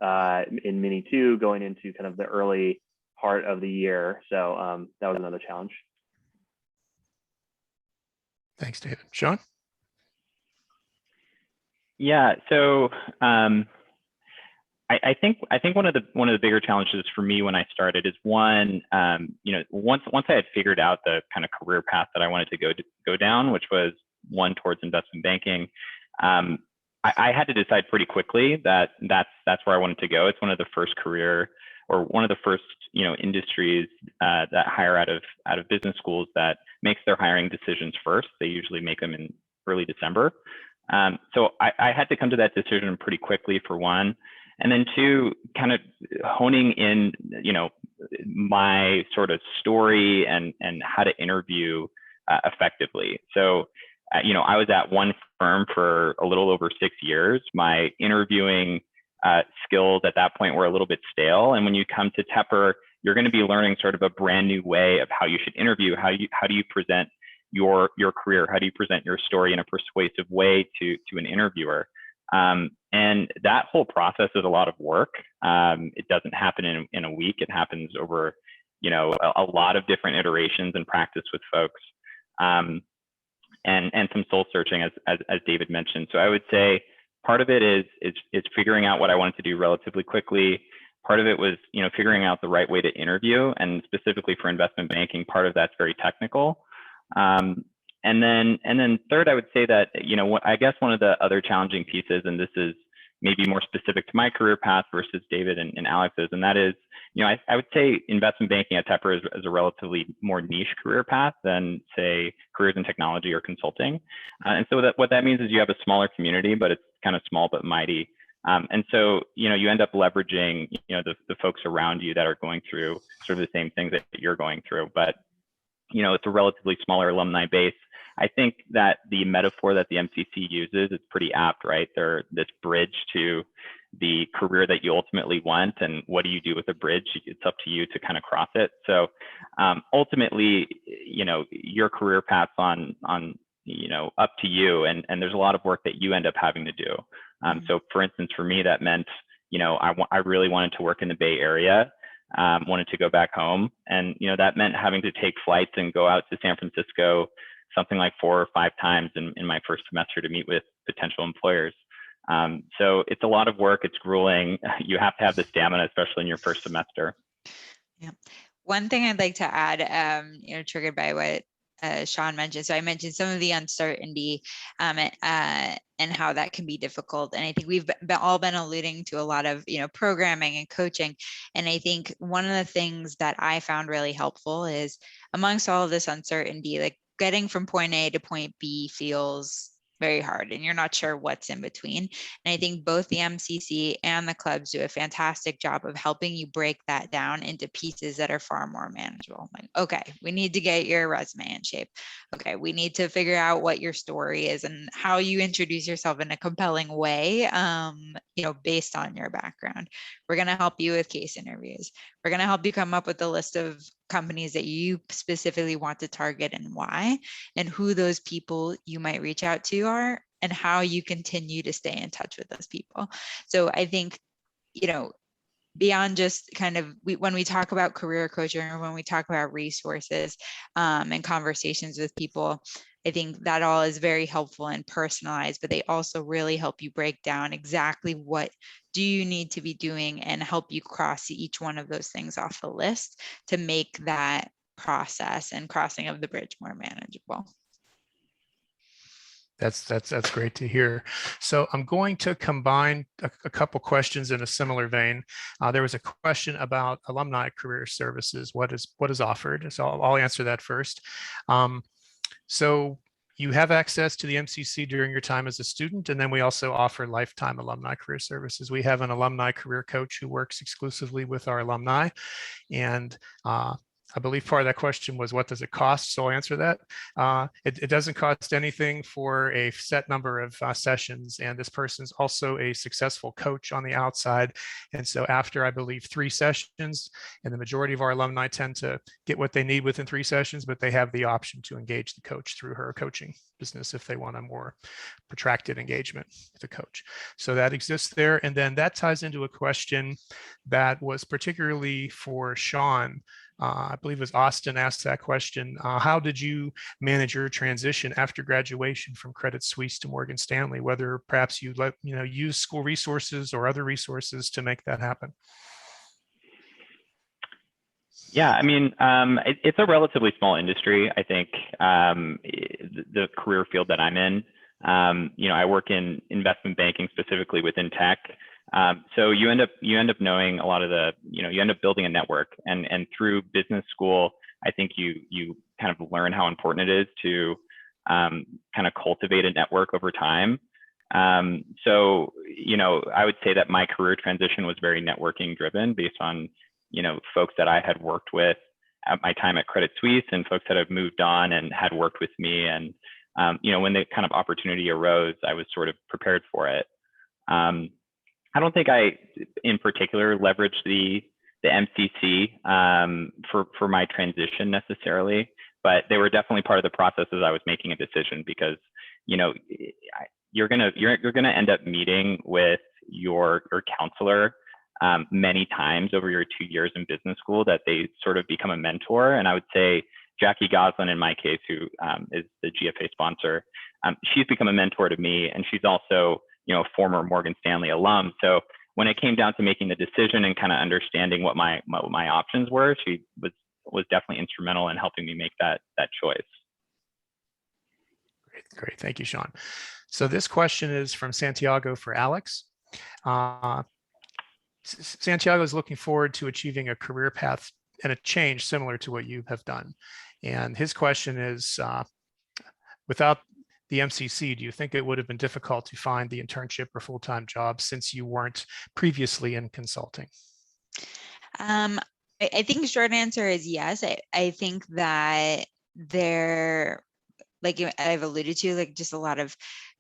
in Mini 2 going into kind of the early part of the year. So that was another challenge. Thanks, David. Sean? Yeah, so I think one of the bigger challenges for me when I started is one, once I had figured out the kind of career path that I wanted to go down, which was one towards investment banking, I had to decide pretty quickly that that's where I wanted to go. It's one of the first industries that hire out of business schools that makes their hiring decisions first. They usually make them in early December. So I had to come to that decision pretty quickly, for one. And then two, kind of honing in, my sort of story and how to interview effectively. So, I was at one firm for a little over 6 years. My interviewing skills at that point were a little bit stale. And when you come to Tepper, you're going to be learning sort of a brand new way of how you should interview. How do you present your career? How do you present your story in a persuasive way to an interviewer? And that whole process is a lot of work. It doesn't happen in a week. It happens over, a lot of different iterations and practice with folks, and some soul searching, as David mentioned. So I would say part of it is figuring out what I wanted to do relatively quickly. Part of it was, figuring out the right way to interview, and specifically for investment banking, part of that's very technical. And then third, I would say that, I guess one of the other challenging pieces, and this is maybe more specific to my career path versus David and Alex's, and that is, I would say investment banking at Tepper is a relatively more niche career path than, say, careers in technology or consulting. And so what that means is you have a smaller community, but it's kind of small but mighty. And so, you end up leveraging, the folks around you that are going through sort of the same things that you're going through. But, it's a relatively smaller alumni base. I think that the metaphor that the MCC uses is pretty apt, right? They're this bridge to the career that you ultimately want. And what do you do with a bridge? It's up to you to kind of cross it. So ultimately, your career path's on up to you. And there's a lot of work that you end up having to do. So for instance, for me, that meant, I really wanted to work in the Bay Area. Wanted to go back home, and that meant having to take flights and go out to San Francisco something like 4 or 5 times in my first semester to meet with potential employers. So it's a lot of work. It's grueling. You have to have the stamina, especially in your first semester. Yeah. One thing I'd like to add, triggered by what Sean mentioned. So I mentioned some of the uncertainty and how that can be difficult. And I think we've all been alluding to a lot of, programming and coaching. And I think one of the things that I found really helpful is, amongst all of this uncertainty, like getting from point A to point B feels very hard, and you're not sure what's in between. And I think both the MCC and the clubs do a fantastic job of helping you break that down into pieces that are far more manageable. Like, okay, we need to get your resume in shape. Okay, we need to figure out what your story is and how you introduce yourself in a compelling way, based on your background. We're going to help you with case interviews. We're going to help you come up with a list of companies that you specifically want to target and why, and who those people you might reach out to are, and how you continue to stay in touch with those people. So I think, beyond just kind of, when we talk about career coaching, or when we talk about resources and conversations with people, I think that all is very helpful and personalized, but they also really help you break down exactly what do you need to be doing, and help you cross each one of those things off the list to make that process and crossing of the bridge more manageable. That's great to hear. So I'm going to combine a couple questions in a similar vein. There was a question about alumni career services. What is offered? So I'll answer that first. So you have access to the MCC during your time as a student, and then we also offer lifetime alumni career services. We have an alumni career coach who works exclusively with our alumni, and I believe part of that question was, what does it cost? So I'll answer that. It doesn't cost anything for a set number of sessions. And this person's also a successful coach on the outside. And so after, I believe, 3 sessions, and the majority of our alumni tend to get what they need within 3 sessions, but they have the option to engage the coach through her coaching business if they want a more protracted engagement with the coach. So that exists there. And then that ties into a question that was particularly for Sean. I believe it was Austin asked that question. How did you manage your transition after graduation from Credit Suisse to Morgan Stanley? Whether perhaps you use school resources or other resources to make that happen? Yeah, I mean, it's a relatively small industry. I think the career field that I'm in, I work in investment banking, specifically within tech. So you end up knowing a lot of you end up building a network, and through business school, I think you kind of learn how important it is to kind of cultivate a network over time. So, I would say that my career transition was very networking driven, based on, folks that I had worked with at my time at Credit Suisse and folks that have moved on and had worked with me. And, when the kind of opportunity arose, I was sort of prepared for it. I don't think I, in particular, leveraged the MCC for my transition necessarily, but they were definitely part of the process as I was making a decision, because you're gonna end up meeting with your counselor many times over your 2 years in business school, that they sort of become a mentor. And I would say Jackie Goslin, in my case, who is the GFA sponsor, she's become a mentor to me, and she's also a former Morgan Stanley alum. So when it came down to making the decision and kind of understanding what my options were, she was definitely instrumental in helping me make that choice. Great. Thank you, Sean. So this question is from Santiago for Alex. Santiago is looking forward to achieving a career path and a change similar to what you have done. And his question is, without the MCC, do you think it would have been difficult to find the internship or full-time job since you weren't previously in consulting? I think the short answer is yes. I think that there, like I've alluded to, like just a lot of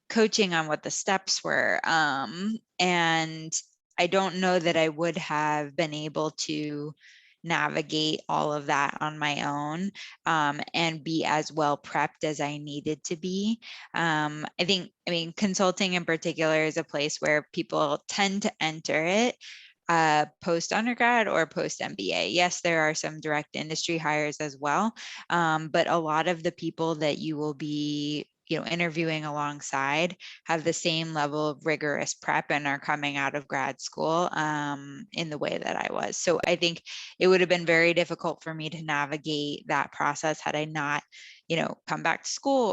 coaching on what the steps were. And I don't know that I would have been able to navigate all of that on my own and be as well prepped as I needed to be. I mean, consulting in particular is a place where people tend to enter it post undergrad or post MBA. Yes, there are some direct industry hires as well, but a lot of the people that you will be interviewing alongside have the same level of rigorous prep and are coming out of grad school in the way that I was. So I think it would have been very difficult for me to navigate that process had I not, come back to school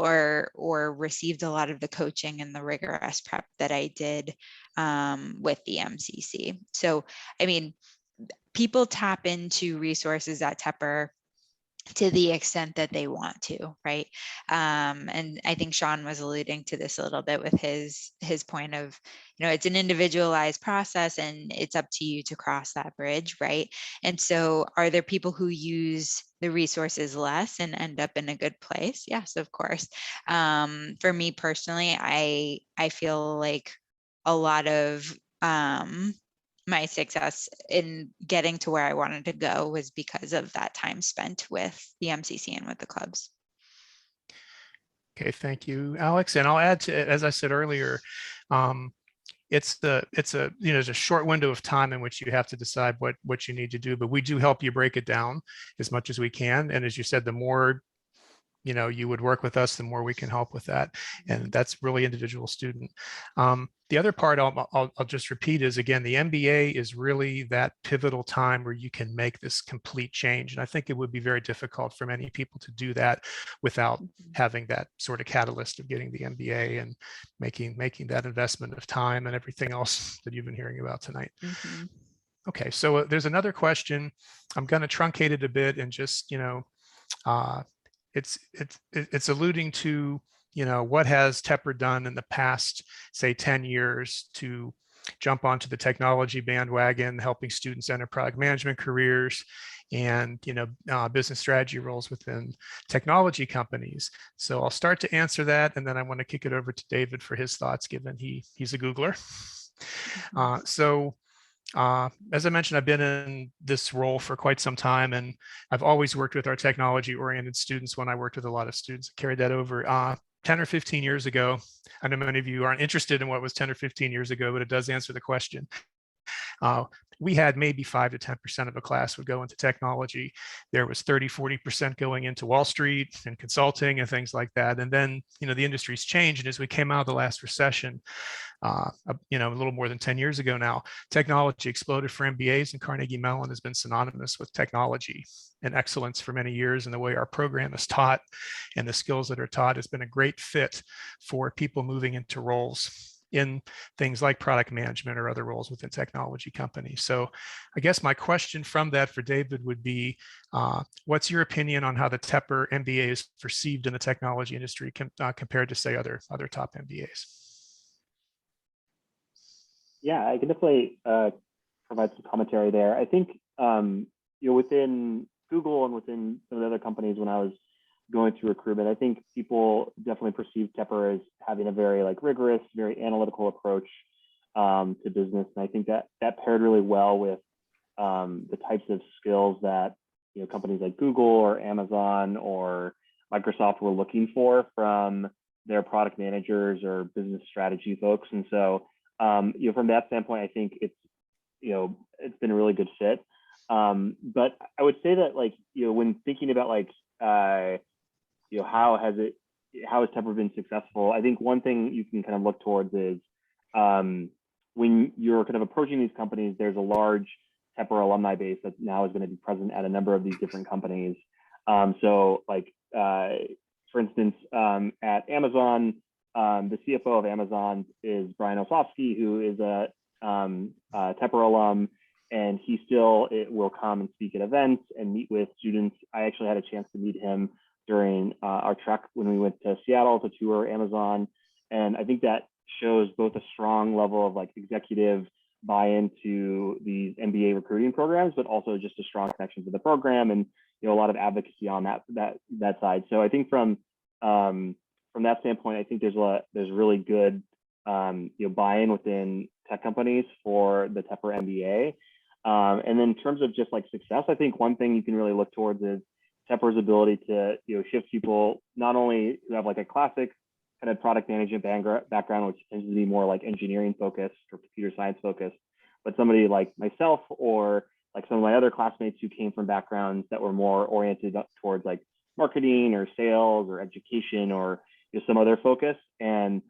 or received a lot of the coaching and the rigorous prep that I did with the MCC. So, I mean, people tap into resources at Tepper to the extent that they want to, right? And I think Sean was alluding to this a little bit with his point of, it's an individualized process and it's up to you to cross that bridge, right? And so are there people who use the resources less and end up in a good place? Yes, of course. For me personally, I feel like a lot of my success in getting to where I wanted to go was because of that time spent with the MCC and with the clubs. Okay, thank you, Alex. And I'll add to, as I said earlier, it's there's a short window of time in which you have to decide what you need to do, but we do help you break it down as much as we can. And as you said, the more you would work with us, the more we can help with that. And that's really individual student. The other part I'll just repeat is, again, the MBA is really that pivotal time where you can make this complete change. And I think it would be very difficult for many people to do that without having that sort of catalyst of getting the MBA and making that investment of time and everything else that you've been hearing about tonight. Mm-hmm. Okay, so there's another question. I'm going to truncate it a bit and just, it's alluding to, what has Tepper done in the past, say 10 years to jump onto the technology bandwagon, helping students enter product management careers and, business strategy roles within technology companies. So I'll start to answer that. And then I want to kick it over to David for his thoughts, given he's a Googler. As I mentioned, I've been in this role for quite some time, and I've always worked with our technology-oriented students. When I worked with a lot of students, I carried that over 10 or 15 years ago. I know many of you aren't interested in what was 10 or 15 years ago, but it does answer the question. We had maybe 5 to 10% of a class would go into technology. There was 30-40% going into Wall Street and consulting and things like that. And then, the industry's changed. And as we came out of the last recession, a little more than 10 years ago now, technology exploded for MBAs, and Carnegie Mellon has been synonymous with technology and excellence for many years. And the way our program is taught and the skills that are taught has been a great fit for people moving into roles in things like product management or other roles within technology companies. So I guess my question from that for David would be, what's your opinion on how the Tepper MBA is perceived in the technology industry compared to, say, other top MBAs? Yeah, I can definitely provide some commentary there. I think within Google and within some of the other companies when I was going through recruitment. I think people definitely perceive Tepper as having a very like rigorous, very analytical approach to business. And I think that paired really well with the types of skills that companies like Google or Amazon or Microsoft were looking for from their product managers or business strategy folks. And so from that standpoint, I think it's been a really good fit. But I would say that when thinking about how has Tepper been successful, I think one thing you can kind of look towards is when you're kind of approaching these companies, there's a large Tepper alumni base that now is going to be present at a number of these different companies. For instance, at Amazon, the CFO of Amazon is Brian Osofsky, who is a Tepper alum, and he still will come and speak at events and meet with students. I actually had a chance to meet him during our trek when we went to Seattle to tour Amazon. And I think that shows both a strong level of executive buy-in to these MBA recruiting programs, but also just a strong connection to the program and a lot of advocacy on that side. So I think from that standpoint, I think there's really good buy-in within tech companies for the Tepper MBA. And then in terms of just success, I think one thing you can really look towards is Tepper's ability to shift people not only who have a classic kind of product management background, which tends to be more engineering focused or computer science focused, but somebody like myself or some of my other classmates who came from backgrounds that were more oriented towards marketing or sales or education or some other focus. And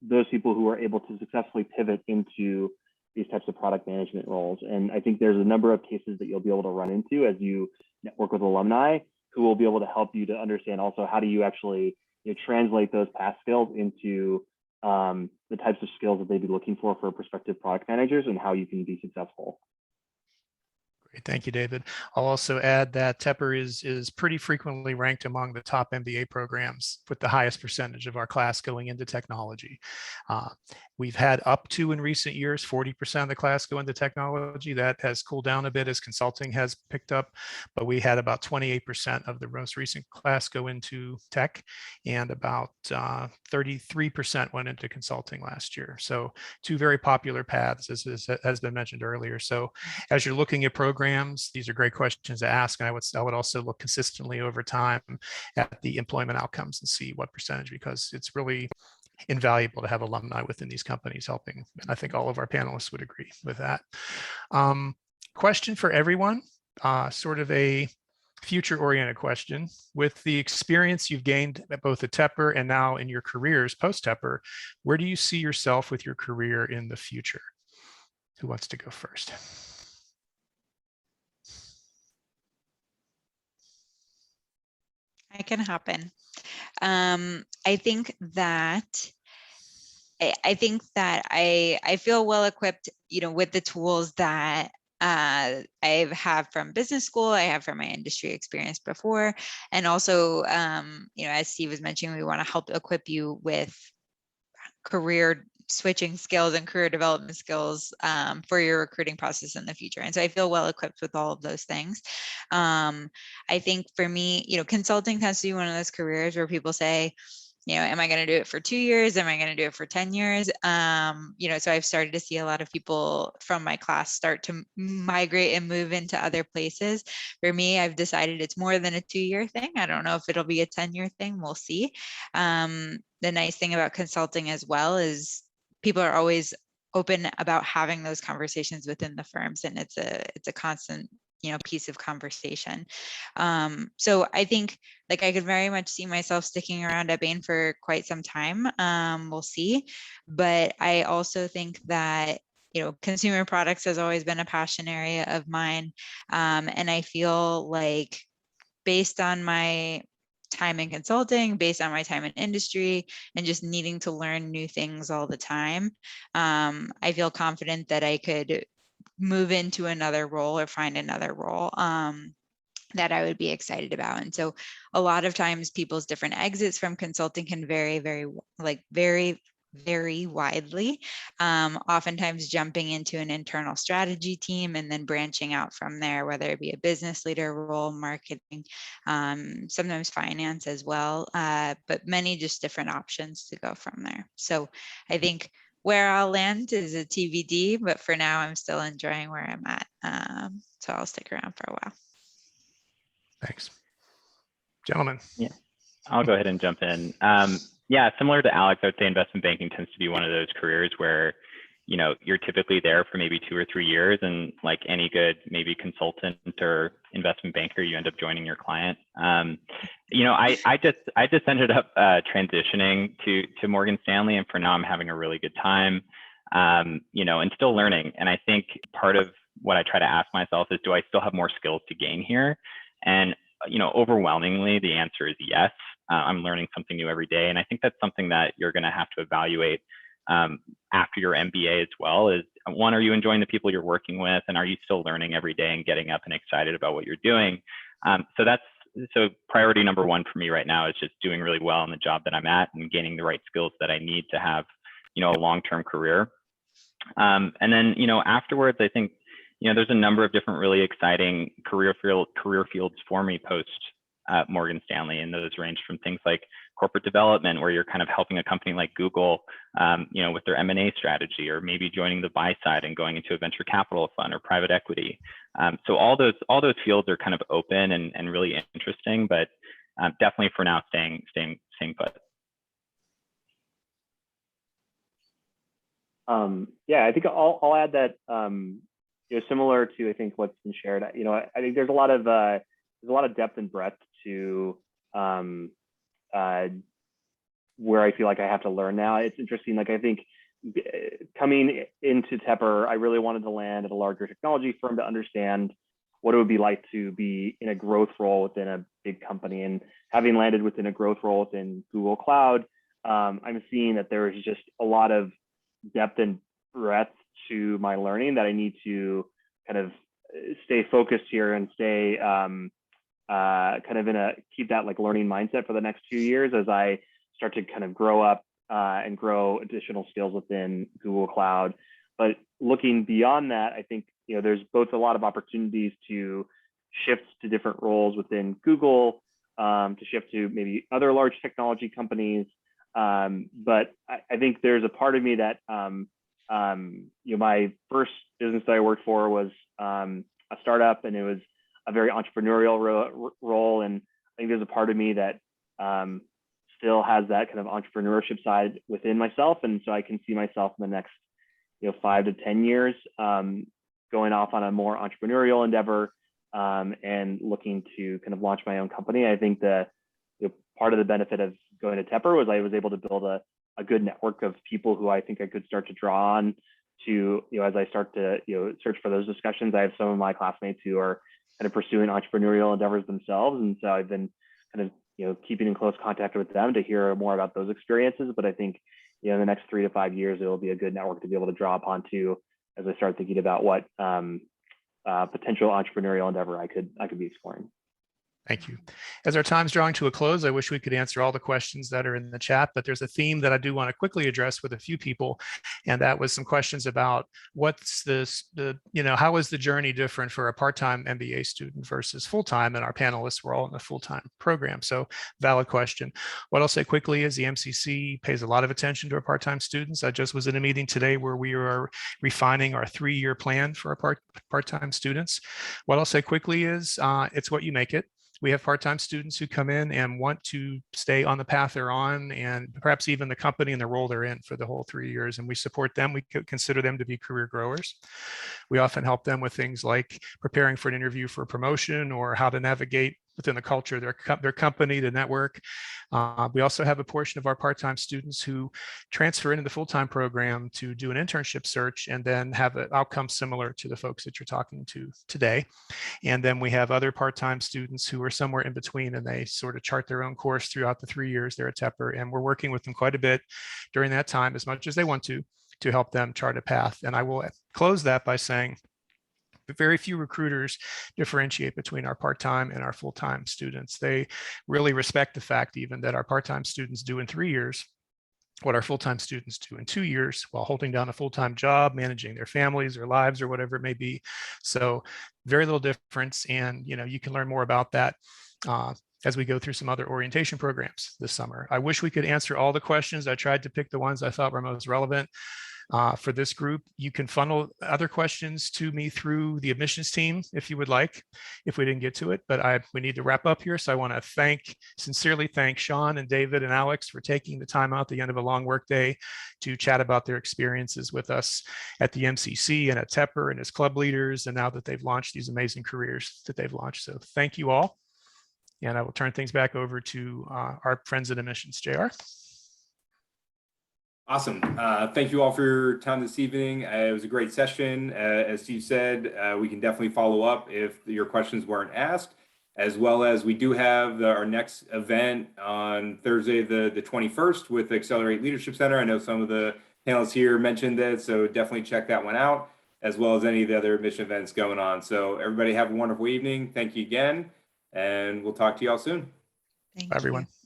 those people who are able to successfully pivot into these types of product management roles. And I think there's a number of cases that you'll be able to run into as you network with alumni who will be able to help you to understand also how do you actually translate those past skills into the types of skills that they'd be looking for prospective product managers and how you can be successful. Great, thank you, David. I'll also add that Tepper is pretty frequently ranked among the top MBA programs with the highest percentage of our class going into technology. We've had up to in recent years 40% of the class go into technology. That has cooled down a bit as consulting has picked up, but we had about 28% of the most recent class go into tech, and about 33% went into consulting last year. So two very popular paths, as has been mentioned earlier. So as you're looking at programs, these are great questions to ask. And I would also look consistently over time at the employment outcomes and see what percentage, because it's really invaluable to have alumni within these companies helping. And I think all of our panelists would agree with that. Question for everyone, sort of a future-oriented question. With the experience you've gained at both at Tepper and now in your careers post-Tepper, where do you see yourself with your career in the future? Who wants to go first? I can hop in. I think that I feel well equipped, with the tools that I have from business school, I have from my industry experience before, and also, as Steve was mentioning, we want to help equip you with career switching skills and career development skills for your recruiting process in the future. And so I feel well equipped with all of those things. I think for me, consulting tends to be one of those careers where people say, am I going to do it for 2 years? Am I going to do it for 10 years? So I've started to see a lot of people from my class start to migrate and move into other places. For me, I've decided it's more than a 2-year thing. I don't know if it'll be a 10-year thing. We'll see. The nice thing about consulting as well is people are always open about having those conversations within the firms, and it's a constant piece of conversation. So I think I could very much see myself sticking around at Bain for quite some time. We'll see. But I also think that consumer products has always been a passion area of mine. And I feel like based on my time in consulting, based on my time in industry, and just needing to learn new things all the time, I feel confident that I could move into another role or find another role that I would be excited about. And so a lot of times people's different exits from consulting can vary vary widely, oftentimes jumping into an internal strategy team and then branching out from there, whether it be a business leader role, marketing, sometimes finance as well, but many just different options to go from there. So I think where I'll land is a TBD, but for now I'm still enjoying where I'm at. So I'll stick around for a while. Thanks. Gentlemen. Yeah, I'll go ahead and jump in. Yeah, similar to Alex, I would say investment banking tends to be one of those careers where, you know, you're typically there for maybe 2 or 3 years, and like any good maybe consultant or investment banker, you end up joining your client. You know, I just ended up transitioning to Morgan Stanley, and for now I'm having a really good time, you know, and still learning. And I think part of what I try to ask myself is, do I still have more skills to gain here? And you know, overwhelmingly, the answer is yes. I'm learning something new every day. And I think that's something that you're going to have to evaluate after your MBA as well. Is one, are you enjoying the people you're working with? And are you still learning every day and getting up and excited about what you're doing? So priority number one for me right now is just doing really well in the job that I'm at and gaining the right skills that I need to have, you know, a long-term career. And then, you know, afterwards, I think, you know, there's a number of different really exciting career fields for me post Morgan Stanley, and those range from things like corporate development, where you're kind of helping a company like Google, you know, with their M&A strategy, or maybe joining the buy side and going into a venture capital fund or private equity. So all those fields are kind of open and really interesting, but definitely for now staying put. Yeah, I think I'll add that. You know, similar to I think what's been shared. You know, I think there's a lot of depth and breadth to where I feel like I have to learn now. It's interesting. Like I think coming into Tepper, I really wanted to land at a larger technology firm to understand what it would be like to be in a growth role within a big company. And having landed within a growth role within Google Cloud, I'm seeing that there is just a lot of depth and breadth to my learning that I need to kind of stay focused here and stay kind of keep that like learning mindset for the next 2 years as I start to kind of grow up and grow additional skills within Google Cloud. But looking beyond that, I think, you know, there's both a lot of opportunities to shift to different roles within Google, to shift to maybe other large technology companies. But I think there's a part of me that you know, my first business that I worked for was a startup, and it was a very entrepreneurial role. And I think there's a part of me that still has that kind of entrepreneurship side within myself. And so I can see myself in the next, you know, 5 to 10 years going off on a more entrepreneurial endeavor and looking to kind of launch my own company. I think the part of the benefit of going to Tepper was I was able to build a good network of people who I think I could start to draw on to, you know, as I start to, you know, search for those discussions. I have some of my classmates who are kind of pursuing entrepreneurial endeavors themselves. And so I've been kind of, you know, keeping in close contact with them to hear more about those experiences. But I think, you know, in the next 3 to 5 years, it will be a good network to be able to draw upon too, as I start thinking about what potential entrepreneurial endeavor I could be exploring. Thank you. As our time's drawing to a close, I wish we could answer all the questions that are in the chat, but there's a theme that I do want to quickly address with a few people. And that was some questions about what's you know, how is the journey different for a part-time MBA student versus full-time? And our panelists were all in the full-time program. So valid question. What I'll say quickly is the MCC pays a lot of attention to our part-time students. I just was in a meeting today where we are refining our 3-year plan for our part-time students. What I'll say quickly is it's what you make it. We have part-time students who come in and want to stay on the path they're on, and perhaps even the company and the role they're in for the whole 3 years. And we support them. We consider them to be career growers. We often help them with things like preparing for an interview for a promotion or how to navigate within the culture of their company, the network. We also have a portion of our part-time students who transfer into the full-time program to do an internship search and then have an outcome similar to the folks that you're talking to today. And then we have other part-time students who are somewhere in between, and they sort of chart their own course throughout the 3 years they're at Tepper. And we're working with them quite a bit during that time, as much as they want to help them chart a path. And I will close that by saying, very few recruiters differentiate between our part-time and our full-time students. They really respect the fact even that our part-time students do in 3 years what our full-time students do in 2 years while holding down a full-time job, managing their families or lives or whatever it may be. So very little difference. And, you can learn more about that as we go through some other orientation programs this summer. I wish we could answer all the questions. I tried to pick the ones I thought were most relevant. For this group, you can funnel other questions to me through the admissions team if you would like, if we didn't get to it, but we need to wrap up here. So I want to sincerely thank Sean and David and Alex for taking the time out at the end of a long work day to chat about their experiences with us at the MCC and at Tepper and as club leaders, and now that they've launched these amazing careers that they've launched. So thank you all. And I will turn things back over to our friends at admissions. JR. Awesome. Thank you all for your time this evening. It was a great session. As Steve said, we can definitely follow up if your questions weren't asked, as well as we do have our next event on Thursday, the 21st with the Accelerate Leadership Center. I know some of the panelists here mentioned that, so definitely check that one out, as well as any of the other admission events going on. So everybody have a wonderful evening. Thank you again, and we'll talk to you all soon. Thank Bye, everyone. you.